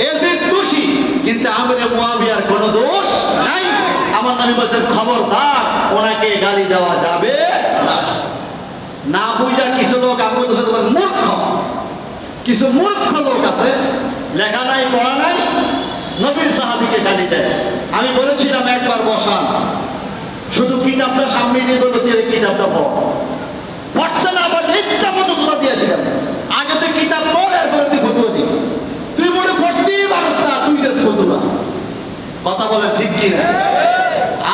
এজিদ দোষী, কিন্তু আমিরে মুয়াবিয়ার কোনো দোষ নাই। আমার নবী বলেছেন খবরদার ওনাকে গালি দেওয়া যাবে না। না বুঝা কিছু লোক আমি মূর্খ, কিছু মূর্খ লোক আছে, লেখা নাই পড়া নাই, নবীর সাহাবীকে গালি দেয়। আমি বলেছিলাম একবার বসান, শুধু কিতাবটা সামনে দিয়ে বলবো তুই এই কিতাবটা পড়, পড়তে না পারলে ইচ্ছা মতো জোতা দিয়ে দিলাম। আগে তুই কিতাব পড়, এরপরে তুই ফতুয়া দিবি। তুই মনে পড়তেই পারস না, তুই দেশ ফতুয়া। কথা বলে ঠিক কি না?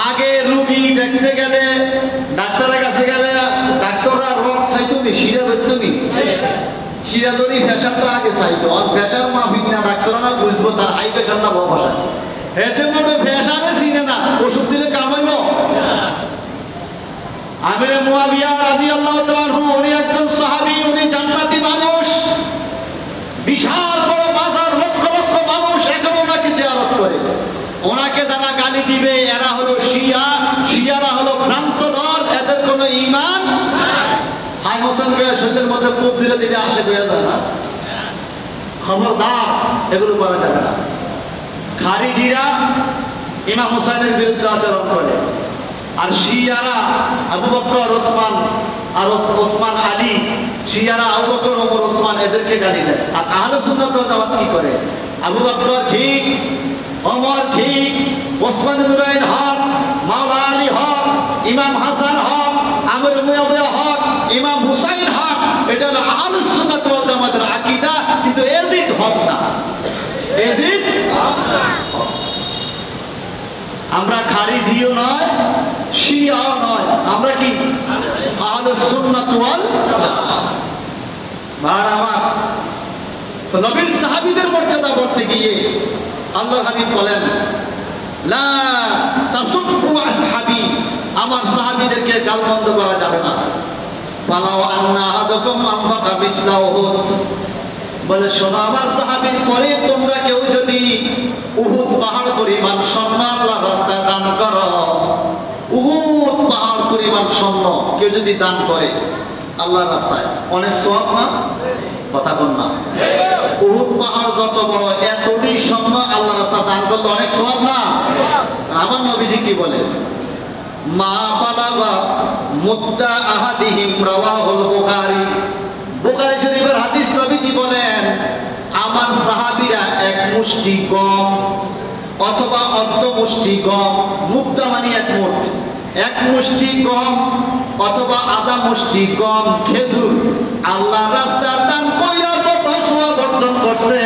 আগে রুগী দেখতে গেলে ডাক্তারের কাছে গেলে ডাক্তাররা রোগ চাইতনি, শিরা ধরতনি, শিরা ধরি প্রেশারটা আগে চাইতো। আর প্রেশার মাফিক না ডাক্তাররা না বুঝবো তার হাই প্রেশার না লো প্রেশার। এতে মনে প্রেশারে চিনে না, ওষুধ দিলে কামাইব। আমিরে মুয়াবিয়া রাদিয়াল্লাহু তাআলা আনহু উনি একজন সাহাবী, উনি জান্নাতি মানুষ, বিশাল বড় বাজার, লক্ষ লক্ষ মানুষ এখনো ওনাকে জিয়ারত করে। ওনাকে যারা গালি দিবে এরা হলো শিয়া, শিয়ারা হলো ভ্রান্ত দল, এদের কোনো ঈমান নাই। হাই হোসেনকে শরীরের মধ্যে কূপ দিলে দিলে আসে হয়ে যায় না। খবরদার এগুলো করা যাবে না। খারিজিরা ইমাম হুসাইনের বিরুদ্ধে আচরণ করে, আর শিয়ারা আবু বকর ওসমান আর ওসমান আলী, শিয়ারা আবু বকর ওমর ওসমান এদেরকে গালি দেয়। আর আহলে সুন্নাত ওয়াল জামাত কি করে? আবু বকর ঠিক, ওমর ঠিক, ওসমান নুরাইন হক, মাওলা আলী হক, ইমাম হাসান হক, আমির মুয়াবিয়া হক, ইমাম হুসাইন হক। এটা হলো আহলে সুন্নাত ওয়াল জামাতের আকীদা। কিন্তু এজিদ হক না, এজিদ হক না। আমরা খারিজিও নয়, শিয়াও নয়, আমরা কি আহলে সুন্নাত ওয়াল জামাত। ভাই আমার, তো নবীর সাহাবীদের মর্যাদা বলতে গিয়ে আল্লাহর হাবিব বলেন লা তাসুব্বু আসহাবি, আমার সাহাবীদেরকে গালমন্দ করা যাবে না। ফালাউ আন্না আহাদাকুম আনফাকা মিসলা উহুদ, বলে শোনো আমার সাহাবীর পরে তোমরা কেউ যদি উহুদ পাহাড় পরিমাণ স্বর্ণ আল্লাহর রাস্তায় দান করো, উহুদ পাহাড় পরিমাণ স্বর্ণ কেউ যদি দান করে আল্লাহর রাস্তায়, অনেক সওয়াব না? কথা বল না। উহুদ পাহাড় যত বড়, এতটি স্বর্ণ আল্লাহর রাস্তায় দান করলে অনেক সওয়াব না? আমার নবীজি কি বলে? মা বালাগা মুদ্দা আহাদিহিম, রাওয়াহুল বুখারী। বুখারী শরীফের হাদিস, নবীজি বলেন আমার সাহাবীরা এক মুষ্টি গম অথবা অর্ধ মুষ্টি গম, মুদ্দা মানে এক মুঠ, এক মুষ্টি গম অথবা আধা মুষ্টি গম খেজুর আল্লাহর রাস্তায় দান কইরা যত সওয়াব অর্জন করছে,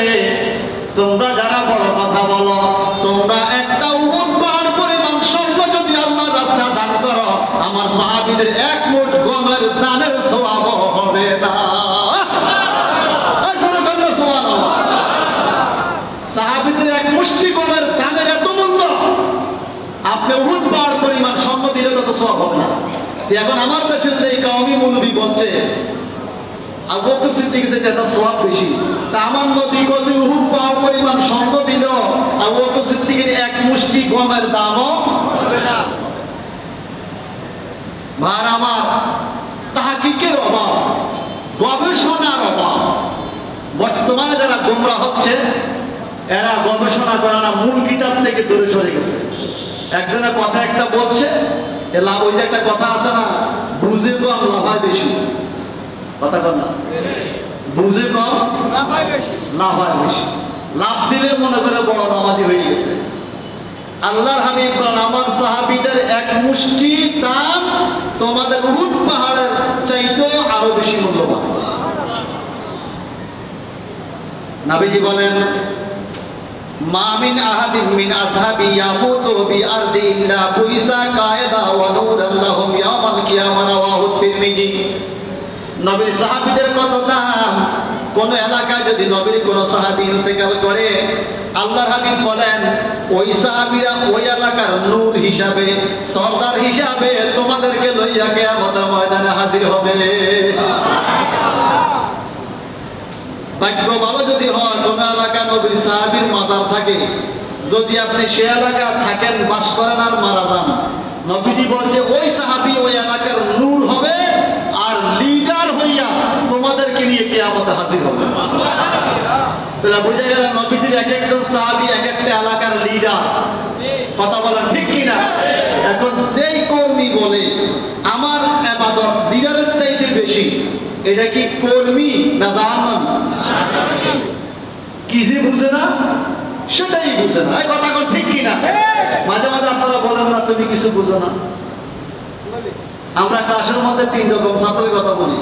তোমরা যারা বড় কথা বলো, তোমরা একটা উহুদ পাহাড় পরিমাণ স্বর্ণ যদি আল্লাহর রাস্তায় দান করো, আমার সাহাবীদের এক মুঠ গমের দানের সওয়াব হবে না। সাহাবীদের এক মুষ্টি গমের দানের এত মূল্য, আপনি উহুদ পাহাড় পরিমাণ স্বর্ণ দিলে তত সওয়াব হবে না। এখন আমার দেশের যে কওমি মৌলবী বলছে আবু বকর সিদ্দিকের চেয়ে তার সওয়াব বেশি, তা আমার নবী কত উহুদ পাহাড় পরিমাণ স্বর্ণ দিল, আবু বকর সিদ্দিকের এক মুষ্টি গমের দামও হবে না। ভাই আমার, তাহকিকের অভাব, গবেষণার অভাব। বর্তমানে যারা গোমরা হচ্ছে এরা গবেষণা করে না, মূল কিতাব থেকে দূরে সরে গেছে। একজনের কথা একটা বলছে, ওই যে একটা কথা আছে না, বুঝে কম লাভায় বেশি। কথা কর না, বুঝে কম লাভায় বেশি। লাভ দিলে মনে করে বড় নামাজি হয়ে গেছে। আল্লাহর হাবিব বলেন আমার সাহাবীদের এক মুষ্টি দাম তোমাদের উহুদ পাহাড়ের চাইতেও আরো বেশি মূল্যবান। নবীজি বলেন মা মিন আহাদিন মিন আসহাবি ইয়ামুতু বিআরদি ইল্লা বুইসা কায়দা ওয়া নূরান লাহুম ইয়াওমাল কিয়ামা, রাওয়াহু তিরমিজি। নবীর সাহাবীদের কত দাম। কোন এলাকায় যদি নবীর কোন সাহাবী ইন্তেকাল করে, আল্লাহর হাবিব বলেন ওই সাহাবীরা ওই এলাকার নূর হিসাবে, সরদার হিসাবে তোমাদেরকে লইয়া কিয়ামতের ময়দানে হাজির হবে। ভাগ্য ভালো যদি হয় কোন এলাকা নবীর সাহাবীর মাজার থাকে, যদি আপনি সে এলাকা থাকেন, বাস করেন আর মারা যান, নবীজি বলছে ওই সাহাবী ওই এলাকার নূর হবে, আর লিডার হইয়া তোমার তোমাদেরকে নিয়ে কিয়ামতে হাজির হবে। তাহলে বুঝে গেল নবীজির এক একজন সাহাবী এক একটা এলাকার লিডার। কথা বলা ঠিক কিনা? এখন সেই কর্মী বলে আমার ইবাদত লিডারের চাইতে বেশি, এটা কি কর্মী না জাহান্নাম? কি যে বুঝে না সেটাই বুঝে না। এই কথা কোন ঠিক কিনা? মাঝে মাঝে আপনারা বলেন না তুমি কিছু বুঝো না। আমরা ক্লাসের মধ্যে 3 রকম ছাত্রের কথা বলি।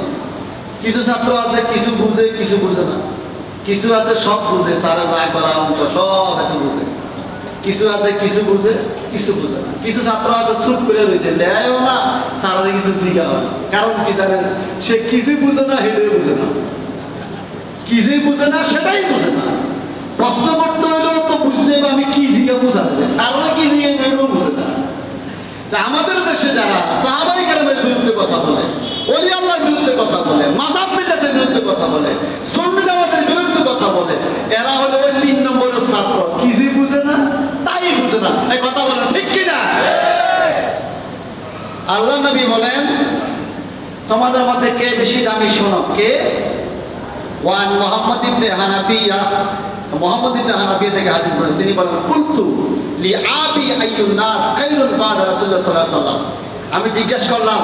কিছু ছাত্র আছে কিছু বুঝে কিছু বুঝে না, কিছু আছে সব বুঝে, সারা যা করা অঙ্ক সব এত বুঝে, কিছু আছে কিছু বুঝে কিছু বুঝে না, কিছু ছাত্র আছে চুপ করে রয়েছে, লেও না সারা কিছু শিখাও না। কারণ কি জানেন? সে কিছু বুঝে না, হেঁটে বুঝে না, কিছুই বুঝে না সেটাই বুঝে না। প্রশ্ন করতে হইলেও তো বুঝতে হবে আমি কি জিজ্ঞা বুঝাতে হবে, সারা কি জিজ্ঞা এটাও বুঝে না। আমাদের দেশে যারা সাহাবায়ে কেরামের বিরুদ্ধে কথা বলে, ওলি আল্লাহর বিরুদ্ধে কথা বলে, মাযহাব মিল্লাতের বিরুদ্ধে কথা বলে, সুন্নাত জামাতের বিরুদ্ধে কথা বলে, এরা হলো ওই 3 নম্বরের ছাত্র, কিছুই বুঝে না তাই বুঝে না। এই কথা বলেন ঠিক কিনা? আল্লাহ নবী বলেন তোমাদের মধ্যে কে বেশি দামি শোনো? কে? ওয়ান মুহাম্মদ ইবনে হানাফিয়া, মুহাম্মদ ইবনে হানাফিয়া থেকে হাদিস বলেন, তিনি বলেন কুলতু লি আবি আইয়ুন নাস খায়রুন বাদা রাসূলুল্লাহ সাল্লাল্লাহু আলাইহি ওয়াসাল্লাম। আমি জিজ্ঞেস করলাম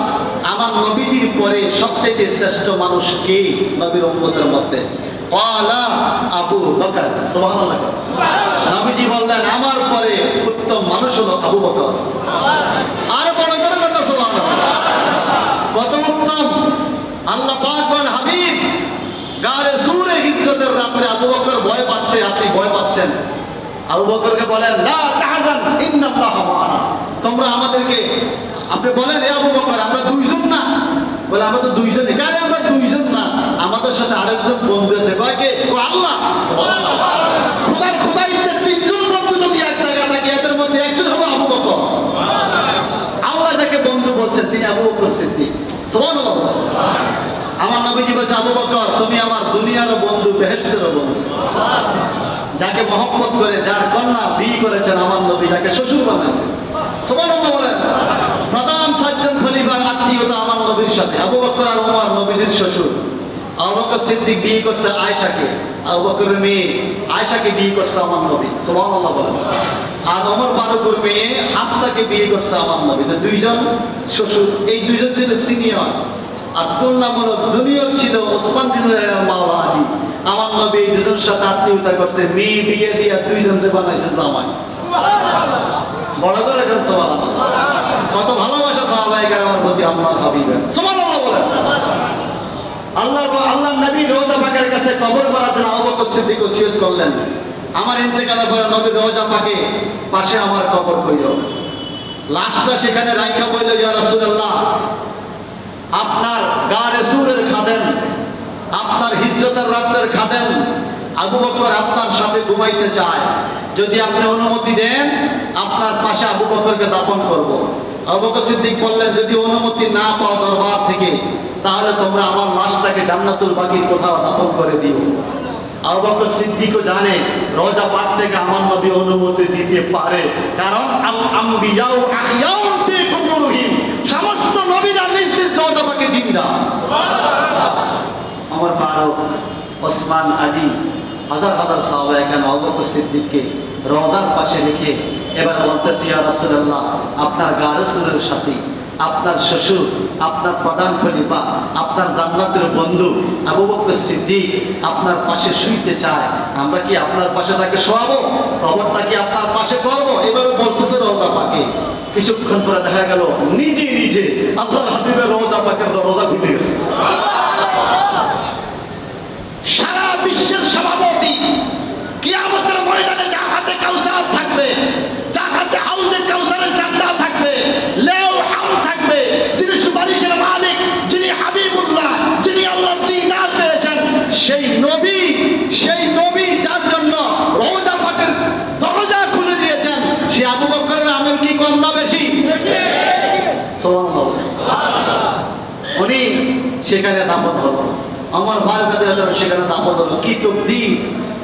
আমার নবীজির পরে সবচেয়ে শ্রেষ্ঠ মানুষ কে নবীর উম্মতের মধ্যে? ক্বালা আবু বকর। সুবহানাল্লাহ। নবীজি বললেন আমার পরে উত্তম মানুষ হলো আবু বকর। আর বড় করে বলতে সুবহানাল্লাহ। কত উত্তম! আল্লাহ পাক বলেন হাবিব গারে সূরে হিজরতের রাতে আবু বকর ভয় পাচ্ছে, আপনি ভয় পাচ্ছেন। আবু বকরকে বলেন লা তাহজান ইন্নাল্লাহা মা'ানা, তোমরা আমাদেরকে, আপনি বলেন হে আবু বকর আমরা দুইজন না? বলে আমরা তো দুইজনই। কারে আমরা দুইজন না, আমাদের সাথে আরেকজন বন্ধু আছে। কয় কে? কয় আল্লাহ। সুবহানাল্লাহ। খোদার খোদাইতে 3 জন বন্ধু যদি এক জায়গায় থাকে এদের মধ্যে একজন হলো আবু বকর। আল্লাহ যাকে বন্ধু বলছেন তিনি আবু বকর সিদ্দিক। সুবহানাল্লাহ। আমার নবীজি বলছে আবু বকর তুমি আমার দুনিয়ারও বন্ধু বেহেশতেরও বন্ধু। যাকে মহব্বত করে, যার কন্যা বিয়ে করেছেন আমার নবী, যাকে শ্বশুর বানাইছেন। সুবহানাল্লাহ বলেন। প্রধান 4 জন খলিফার আত্মীয়তা আমার নবীর সাথে। আবু বকর আর ওমর নবীজির শ্বশুর। আবু বকর সিদ্দিক বিয়ে করছে আয়েশাকে, আবু বকরের মেয়ে আয়েশাকে বিয়ে করছে আমার নবী। সুবহানাল্লাহ বলেন। আর ওমর ফারুকের মেয়ে হাফসাকে বিয়ে করছে আমার নবী। তো 2 জন শ্বশুর, এই 2 জন ছিল সিনিয়র। আর তুলনামূলক জুনিয়র ছিল ওসমান জিনের মাওলা আলী। আমার নবী 2 জনের সাথে আত্মীয়তা করছে, মেয়ে বিয়ে দিয়ে 2 জনকে বানাইছে জামাই। বড় করে এখন সুবহানাল্লাহ। কত ভালোবাসা সাহাবায়ে কেরামের প্রতি আল্লাহর হাবিবের। সুবহানাল্লাহ বলেন। আল্লাহ নবী রওজা পাকের কাছে কবর করার জন্য আবু বকর সিদ্দিক ওসিয়ত করলেন, আমার ইন্তেকালের পরে নবীর রওজা পাকে পাশে আমার কবর কইল, লাশটা সেখানে রাইখা বলল ইয়া রাসূলুল্লাহ আপনার গারে সূরের খাদেম, আপনার হিজরতের রাতের খাদেম আবু বকর আপনার সাথে ঘুমাইতে চায়, যদি আপনি অনুমতি দেন আপনার পাশে আবু বকরকে দাফন করব। আবু বকর সিদ্দিক বললেন যদি অনুমতি না পাও দরবার থেকে তাহলে তোমরা আমার লাশটাকে জান্নাতুল বাকির কোথাও দাফন করে দিও। আবু বকর সিদ্দিকও জানে রওজা পাক থেকে আমার নবী অনুমতি দিতে পারে, কারণ আল আমবিয়াউ আহইয়াউন ফি কুবুরিহিম, সমস্ত নবীরা নিজ নিজ রওজা পাকে জিন্দা। আমার ফারুক, ওসমান, আলী, হাজার হাজার সাহাবা এখানে আবু বকর সিদ্দিককে রওজার পাশে রেখে এবার বলতেছি ইয়া রাসূলুল্লাহ আপনার গারে সূরের সাথী, আপনার শ্বশুর, আপনার প্রধান খলিফা, আপনার জান্নাতের বন্ধু আবু বকর সিদ্দিক আপনার পাশে শুইতে চায়, আমরা কি আপনার পাশে তাকে শোয়াবো? কবরটা কি আপনার পাশে করবো? এভাবে বলতেছে রওজা পাকে। কিছুক্ষণ পরে দেখা গেল নিজে নিজে আল্লাহর হাবিবের রওজা পাকের দরজা খুলে গেছে। সারা বিশ্বের সভাপতি কিয়ামতের ময়দানে যার হাতে কাউসার থাকবে, যার হাতে হাউজে কাউসারের চান্দা থাকবে, লেও হাম থাকবে, যিনি সুপারিশের মালিক, যিনি হাবিবুল্লাহ, যিনি আল্লাহর দিদার পেয়েছেন, সেই নবী যার জন্য রওজা পাকের দরজা খুলে দিয়েছেন, সে আবু বকরের আমল কি কম না বেশি? সুবহানাল্লাহ। উনি সেখানে দাফন হলো, আমার ভাইয়ের কাছে সেখানে দাফন হলো। কি তকদীর!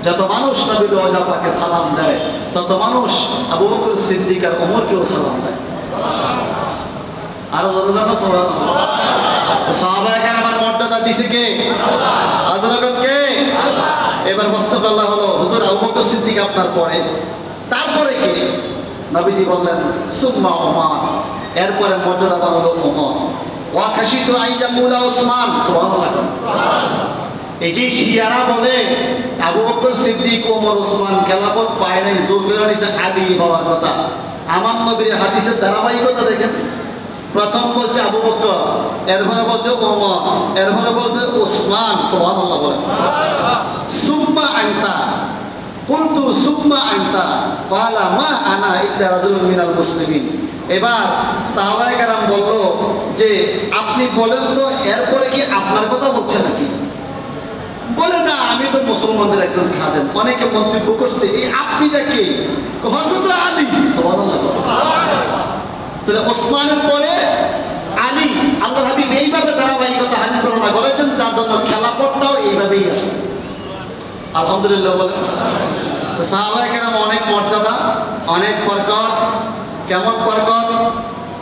যত মানুষ নবীর রওজা পাকে সালাম দেয় তত মানুষ আবু বকর সিদ্দিক আর ওমরকেও সালাম দেয়। আরো জোরে বলো সুবহানাল্লাহ। সাহাবায়ে কেরামের মর্যাদা দিছে কে? আল্লাহ। কে? এবার বস্তুত আল্লাহ হলো হুজুর আবু বকর সিদ্দিক আপনার পরে, তারপরে কে? নবীজি বললেন সুম্মা ওমর, এরপরে মর্যাদাবান হলো ওমর। ওয়া খাশিতু আইয়াকুলা ওসমান, সুবহানাল্লাহ। এই যে শিয়ারা বলে আবু বকর সিদ্দিক ওমর ওসমান খেলাফত পায় নাই, জোর করে নিছে আলী হওয়ার কথা। আমার নবীর হাদিসের ধারাবাহিকতা দেখেন, প্রথম বলছে আবু বকর, এরপরে বলছে ওমর, এরপরে বলছে ওসমান, সুবহানাল্লাহ বলেন। সুম্মা আনতা কুনতু সুম্মা আনতা ক্বালা মা আনা ইল্লা রাজুলুন মিনাল মুসলিমিন। এবার সাহাবায়ে কেরাম বলল যে আপনি বলেন তো এরপরে কি আপনার কথা বলছে নাকি? বলে না, আমি তো মুসলমানদের একজন খাদেম। অনেকে মন্তব্য করছে এই আপনিটা কে? হযরত আলী, সুবহানাল্লাহ। তাহলে ওসমানের পরে আলী। আল্লাহর হাবিব এইভাবে ধারাবাহিকতা হাদিস বর্ণনা করেছেন, যার জন্য খেলাফতটাও এইভাবেই আসছে। আলহামদুলিল্লাহ বলেন। তো সাহাবায়ে কেরাম অনেক মর্যাদা, অনেক বরকত। কেমন বরকত?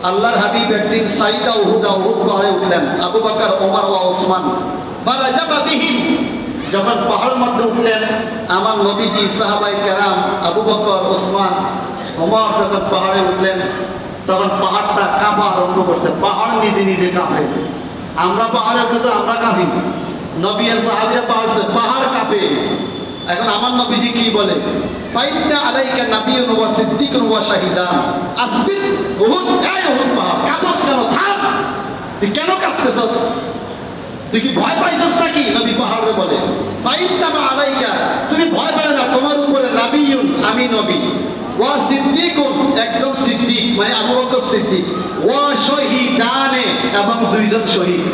আল্লাহর হাবিব একদিন সাইদা উহুদ পাহাড়ে উঠলেন, আবু বকর, ওমর ওয়া ওসমান ফারাজাবা বিহিম। যখন পাহাড়ের মধ্যে উঠলেন আমার নবীজি, সাহাবায়ে কেরাম, আবু বকর, ওসমান, ওমর যখন পাহাড়ে উঠলেন তখন পাহাড়টা কাঁপা আরম্ভ করছে। পাহাড় নিজে নিজে কাঁপে। আমরা পাহাড়ে উঠলে তো আমরা কাঁপি, নবী আর সাহাবীরা পাহাড় কাঁপে। এখন আমার নবীজি কি বলে? ফাইন্না আলাইকা নাবিয়্যুন ওয়া সিদ্দীকুন ওয়া শাহিদান আসবিত উহুদ। এই উহুদ পাহাড়, কাঁপছ কেন? থাম, তুই কেন কাঁপতেছস? তুই কি ভয় পাইছস নাকি? নবী পাহাড়ে বলে ফাইন্না আলাইকা, তুমি ভয় পাও না, তোমার উপরে নাবিয়্যুন, আমি নবী, ওয়া সিদ্দীকুন, একজন সিদ্দিক মানে আবু বকর সিদ্দিক, ওয়া শাহিদানে, এবং দুইজন শহীদ।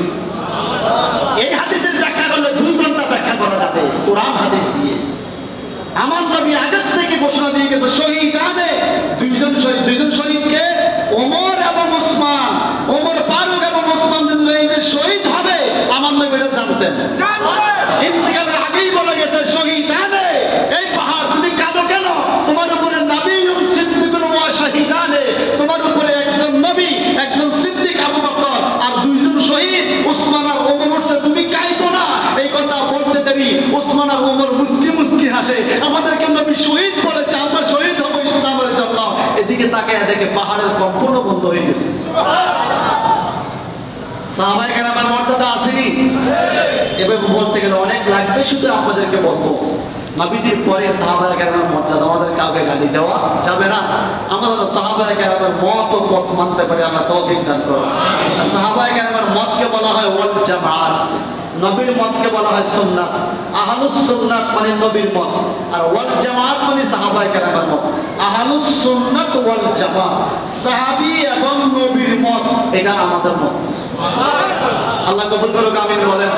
এই হাদিসের ব্যাখ্যা করলে 2 ঘন্টা ব্যাখ্যা করা যাবে কোরআন হাদিস দিয়ে। আমার নবী আগের থেকে ঘোষণা দিয়ে গেছে শহীদানে, দুইজন শহীদ। দুইজন শহীদকে? ওমর এবং ওসমান। ওমর ফারুক এবং ওসমান এই যে শহীদ হবে আমার নবী এটা জানতেন। ইন্তেকালের আগেই বলে গেছে শহীদানে। এই পাহাড় তুমি কাঁদো কেন? তোমার উপরে নাবিয়্যুন সিদ্দীকুন ওয়া শাহিদানে, তোমার উপরে একজন নবী, একজন সিদ্দিক আবু বকর, আর দুইজন শহীদ ওসমান আর ওমর উঠছে, তুমি কাঁদো না। এই কথা বলতে দেরি ওসমান আর ওমর মুস্কি মুস্কি হাসে, আমাদেরকে নবী শহীদ বলেছে, আমরা শহীদ হব ইসলামের জন্য। এদিকে তাকায় দেখে পাহাড়ের কম্পনও বন্ধ হয়ে গেছে। সাহাবায়ে কেরামের মর্যাদা আসেনি? এভাবে বলতে গেলে অনেক লাগবে, শুধু আপনাদেরকে বলবো নবীজির পরে সাহাবায়ে কেরামের মর্যাদা। আমাদের কাউকে গালি দেওয়া যাবে না। আমাদের সাহাবায়ে কেরামের মত ও পথ মানতে পারে, আল্লাহ তৌফিক দান করুন। সাহাবায়ে কেরামের মতকে বলা হয় ওয়াল জামাত, নবীর মতকে বলা হয় সুন্নাত। আহলুস সুন্নাত মানে নবীর মত, আর ওয়াল জামাত মানে সাহাবায়ে কেরামের মত। আহলুস সুন্নাত ওয়াল জামাত, সাহাবী এবং নবীর মত, এটা আমাদের মত। আল্লাহ কবুল করুক, আমিন বলেন।